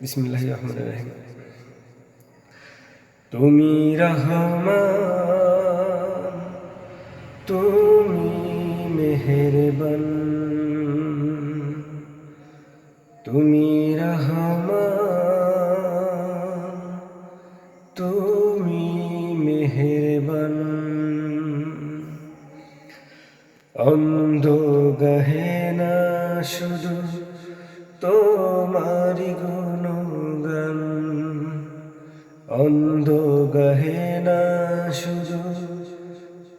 বিসমিল্লাহির রহমানির রহিম। তুমি রহমান, তুমি মেহেরবান, তুমি রহমান, তুমি মেহেরবান। অন্ধ গাহে না শুধু তোমারি গুণগান, অন্ধ গাহে না শুধু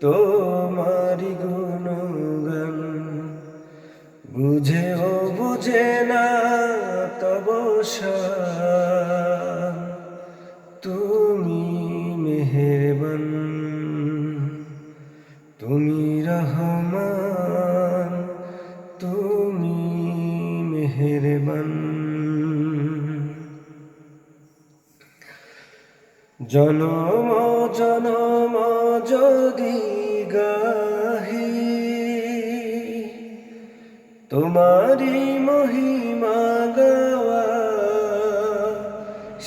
তোমারি গুণগান। বুঝেও বুঝে না তব শান, তুমি মেহেরবান, তুমি রহমান, তুমি মেহেরবান। জনম জনম যদি গাহি তোমারি মহিমা গাওয়া,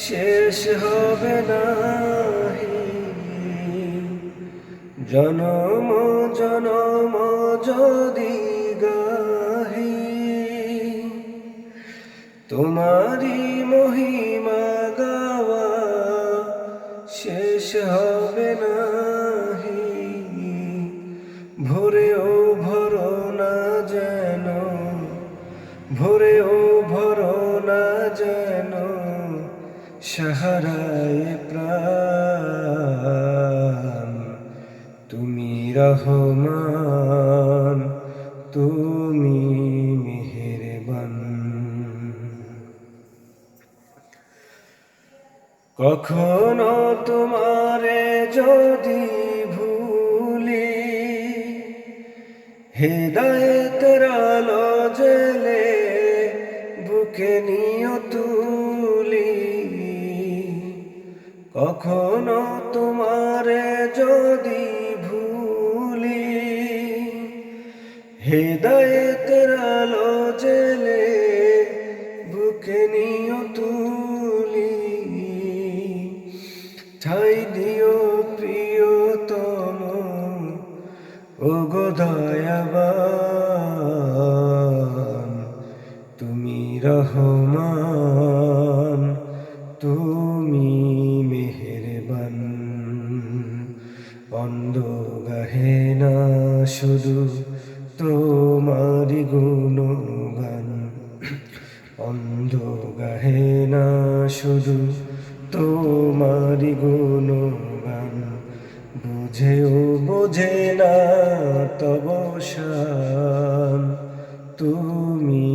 শেষ হবে নাহি। জনম জনম যদি গাহি তোমারি মহিমা গাওয়া, শেষ হবে নাহি। ভোরেও ভরো না যেন, ভোরেও ভরো না যেন সাহারায় প্রাণ। তুমি রহমান, তুমি মেহেরবান। কখনো তোমারে যদি ভুলি, হেদায়েতের আলো জেলে বুকে নিয়ে তুলি। কখনো তোমারে যদি ভুলি, হেদায়েতের আলো জেলে বুকে নিয়ে তুলি। ঠাই দিও প্রিয়তম ওগো দয়াবান, তুমি রহমান, তুমি মেহেরবান। অন্ধ গাহে না শুধু তোমারি গুণগান, অন্ধ গাহে না শুধু তোমারি গুণগান। বুঝেও বোঝে না তব শান, তুমি